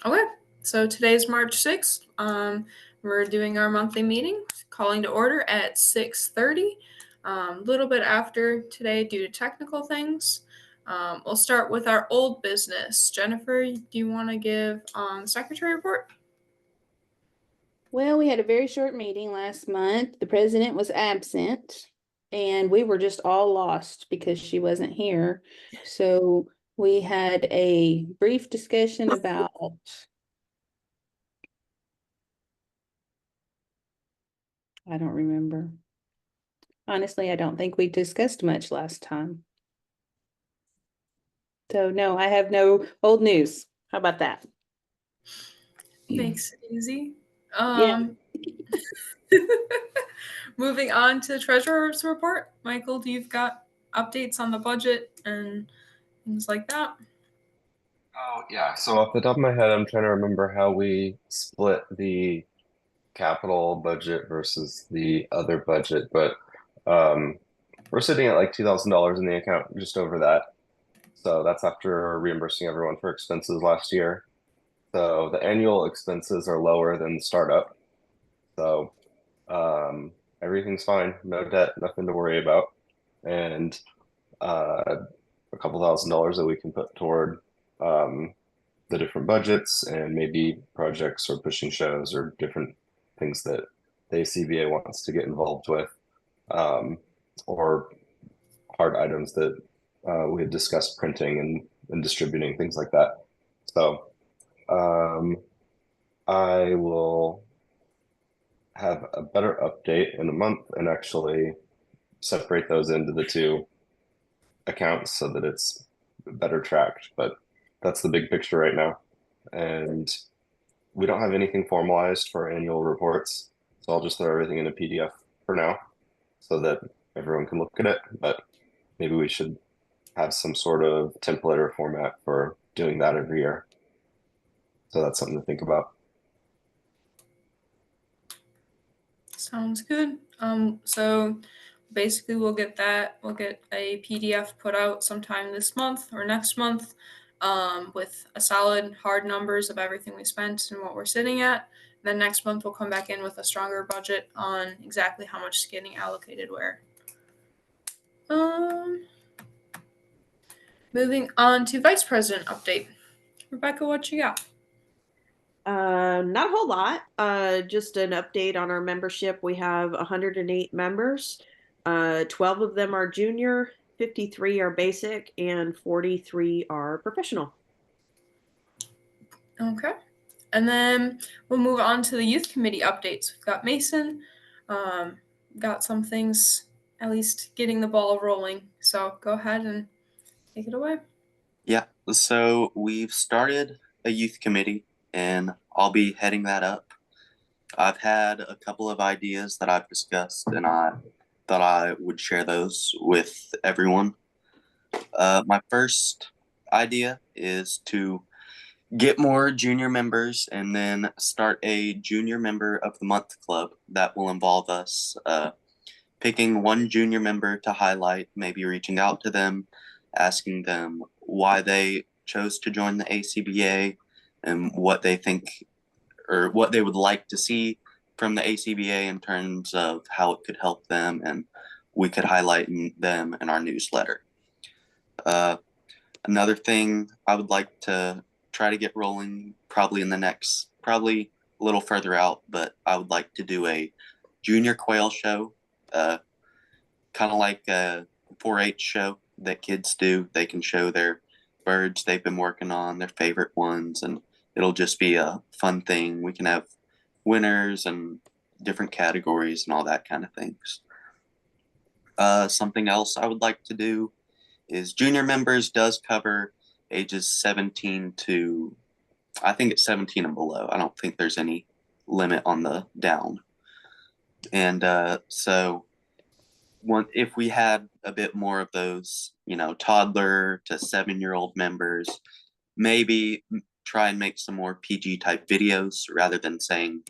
Okay, so today's March 6th. We're doing our monthly meeting, calling to order at 6:30. A little bit after today due to technical things. We'll start with our old business. Jennifer, do you want to give the Secretary report? Well, we had a very short meeting last month. The president was absent, and we were just all lost because she wasn't here. So we had a brief discussion about I don't remember. Honestly, I don't think we discussed much last time. So no, I have no old news. How about that? Makes it easy. Yeah. Moving on to the Treasurer's report. Michael, do you've got updates on the budget and things like that? Oh, yeah. So off the top of my head, I'm trying to remember how we split the capital budget versus the other budget, but um, we're sitting at like $2,000 in the account, just over that. So that's after reimbursing everyone for expenses last year. So the annual expenses are lower than the startup. So everything's fine, no debt, nothing to worry about, and a couple $1,000s that we can put toward um, the different budgets and maybe projects or pushing shows or different things that the ACBA wants to get involved with, um, or hard items that we had discussed printing and distributing, things like that. So um, I will have a better update in a month and actually separate those into the two accounts so that it's better tracked. But that's the big picture right now. And we don't have anything formalized for annual reports, so I'll just throw everything in a PDF for now so that everyone can look at it. But maybe we should have some sort of template or format for doing that every year. So that's something to think about. Sounds good. So basically we'll get a PDF put out sometime this month or next month, with a solid hard numbers of everything we spent and what we're sitting at. Then next month we'll come back in with a stronger budget on exactly how much is getting allocated where. Um, Moving on to Vice President update. Rebecca, what you got? Not a whole lot. Just an update on our membership. We have 108 members. 12 of them are junior, 53 are basic, and 43 are professional. Okay. And then we'll move on to the youth committee updates. We've got Mason, got some things, at least getting the ball rolling. So go ahead and take it away. Yeah, so we've started a youth committee and I'll be heading that up. I've had a couple of ideas that I've discussed and I thought I would share those with everyone. My first idea is to get more junior members and then start a junior member of the month club that will involve us picking one junior member to highlight, maybe reaching out to them, asking them why they chose to join the ACBA and what they think or what they would like to see from the ACBA in terms of how it could help them, and we could highlight them in our newsletter. Another thing I would like to try to get rolling probably a little further out, but I would like to do a junior quail show, kind of like a 4-H show that kids do. They can show their birds they've been working on, their favorite ones, and it'll just be a fun thing. We can have winners and different categories and all that kind of things. Something else I would like to do is junior members does cover ages 17 to, I think it's 17 and below. I don't think there's any limit on the down. And so if we had a bit more of those, toddler to 7-year-old members, maybe try and make some more PG type videos rather than saying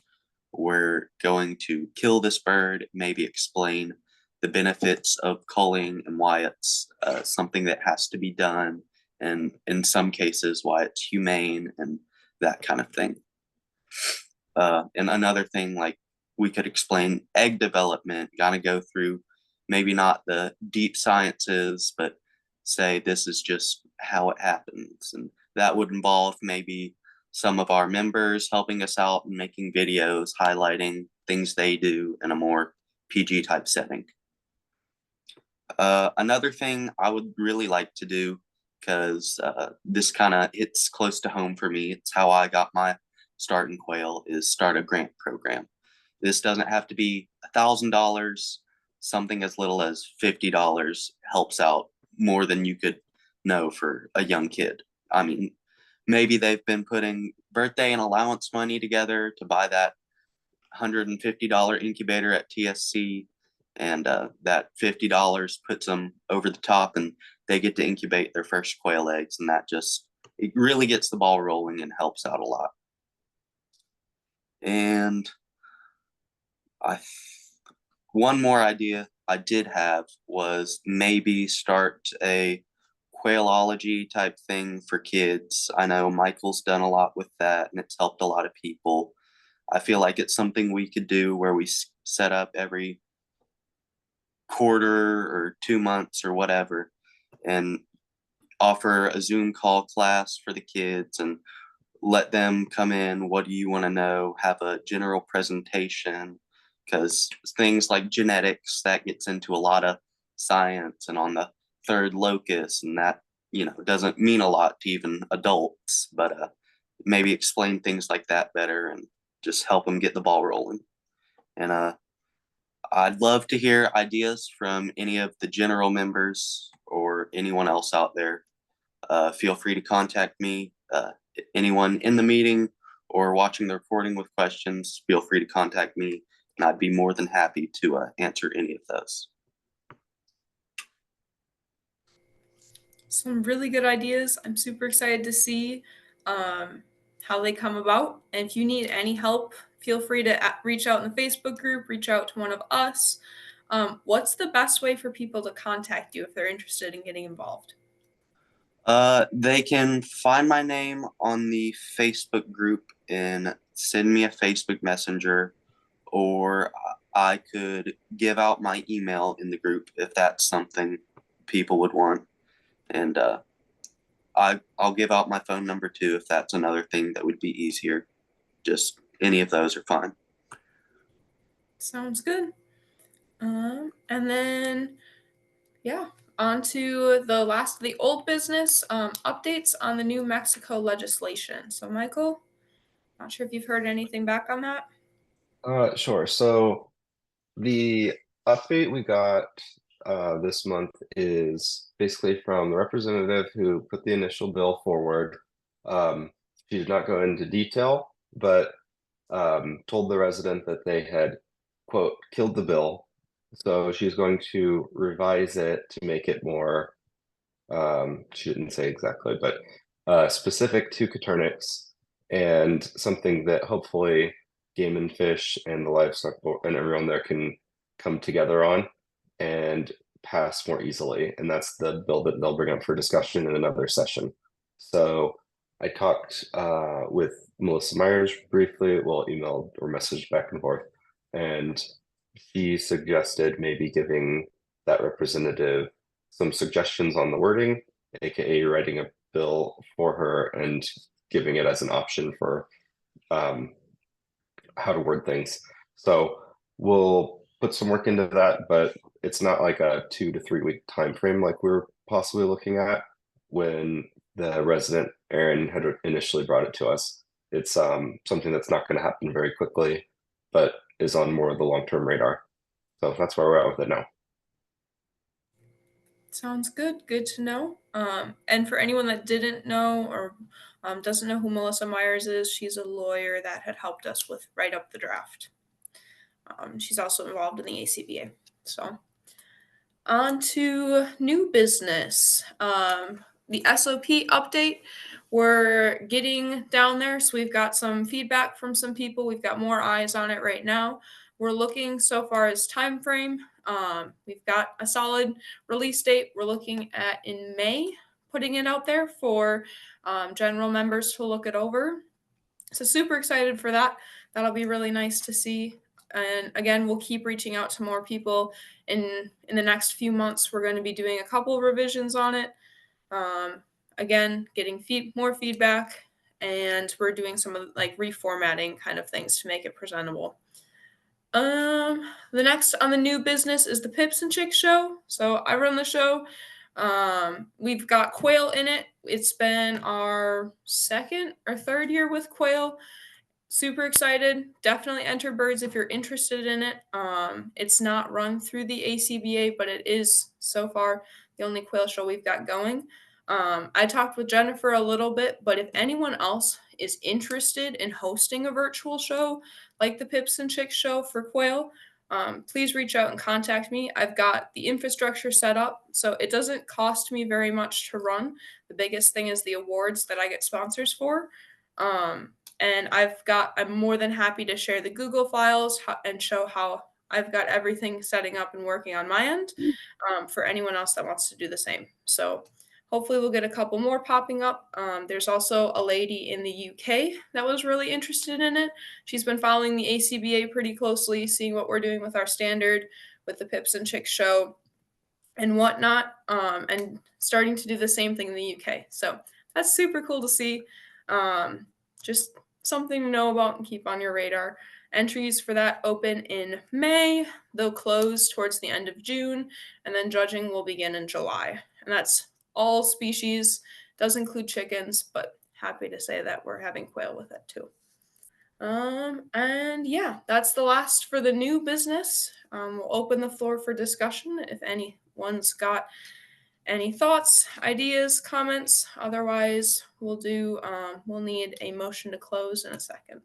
we're going to kill this bird, maybe explain the benefits of culling and why it's something that has to be done, and in some cases why it's humane and that kind of thing. And another thing, like we could explain egg development, gotta go through maybe not the deep sciences, but say this is just how it happens. And that would involve maybe some of our members helping us out and making videos highlighting things they do in a more PG type setting. Another thing I would really like to do, because this kind of hits close to home for me, it's how I got my start in quail, is start a grant program. This doesn't have to be $1,000. Something as little as $50 helps out more than you could know for a young kid. I mean, maybe they've been putting birthday and allowance money together to buy that $150 incubator at TSC, and that $50 puts them over the top and they get to incubate their first quail eggs, and that just, it really gets the ball rolling and helps out a lot. And one more idea I did have was maybe start a quailology type thing for kids. I know Michael's done a lot with that and it's helped a lot of people. I feel like it's something we could do where we set up every quarter or 2 months or whatever and offer a Zoom call class for the kids and let them come in. What do you want to know? Have a general presentation, because things like genetics, that gets into a lot of science and on the third locus, and that, you know, doesn't mean a lot to even adults, but maybe explain things like that better and just help them get the ball rolling. And I'd love to hear ideas from any of the general members or anyone else out there. Feel free to contact me. Anyone in the meeting or watching the recording with questions, feel free to contact me, and I'd be more than happy to answer any of those. Some really good ideas. I'm super excited to see how they come about. And if you need any help, feel free to reach out in the Facebook group, reach out to one of us. What's the best way for people to contact you if they're interested in getting involved? They can find my name on the Facebook group and send me a Facebook Messenger, or I could give out my email in the group if that's something people would want. And I'll give out my phone number too if that's another thing that would be easier. Just any of those are fine. Sounds good. And then, yeah, on to the last of the old business, updates on the New Mexico legislation. So, Michael, not sure if you've heard anything back on that. Sure. So the update we got this month is basically from the representative who put the initial bill forward. She did not go into detail, but told the resident that they had, quote, killed the bill. So she's going to revise it to make it more, she didn't say exactly, but specific to Coturnix, and something that hopefully Game and Fish and the livestock and everyone there can come together on and pass more easily. And that's the bill that they'll bring up for discussion in another session. So I talked with Melissa Myers briefly, well, emailed or messaged back and forth, and she suggested maybe giving that representative some suggestions on the wording, aka writing a bill for her and giving it as an option for how to word things. So we'll put some work into that, but it's not like a 2 to 3 week time frame like we were possibly looking at when the resident Aaron had initially brought it to us. It's something that's not going to happen very quickly, but is on more of the long-term radar. So that's where we're at with it now. Sounds good. Good to know. And for anyone that didn't know or doesn't know who Melissa Myers is, she's a lawyer that had helped us with write up the draft. She's also involved in the ACBA. So on to new business. The SOP update, we're getting down there. So we've got some feedback from some people. We've got more eyes on it right now. We're looking so far as time frame. We've got a solid release date. We're looking at in May, putting it out there for general members to look it over. So super excited for that. That'll be really nice to see. And again, we'll keep reaching out to more people. In the next few months, we're going to be doing a couple of revisions on it. Again, getting more feedback, and we're doing some of like reformatting kind of things to make it presentable. The next on the new business is the Pips and Chicks show. So I run the show. We've got quail in it. It's been our second or third year with quail. Super excited. Definitely enter birds if you're interested in it. It's not run through the ACBA, but it is so far the only quail show we've got going. I talked with Jennifer a little bit, but if anyone else is interested in hosting a virtual show like the Pips and Chicks show for quail, please reach out and contact me. I've got the infrastructure set up, so it doesn't cost me very much to run. The biggest thing is the awards that I get sponsors for. And I'm more than happy to share the Google files and show how I've got everything setting up and working on my end for anyone else that wants to do the same. So hopefully we'll get a couple more popping up. There's also a lady in the UK that was really interested in it. She's been following the ACBA pretty closely, seeing what we're doing with our standard, with the Pips and Chicks show and whatnot, and starting to do the same thing in the UK. So that's super cool to see. Just something to know about and keep on your radar. Entries for that open in May. They'll close towards the end of June, and then judging will begin in July. And that's all species. Does include chickens, but happy to say that we're having quail with it too. And yeah, that's the last for the new business. We'll open the floor for discussion if anyone's got any thoughts, ideas, comments. Otherwise, we'll need a motion to close in a second.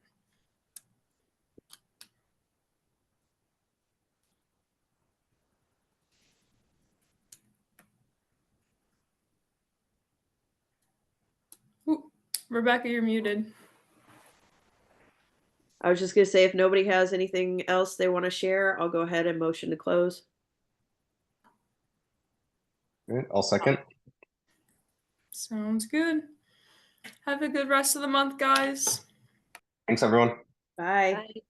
Ooh, Rebecca, you're muted. I was just going to say, if nobody has anything else they want to share, I'll go ahead and motion to close. All right, I'll second. Sounds good. Have a good rest of the month, guys. Thanks, everyone. Bye. Bye.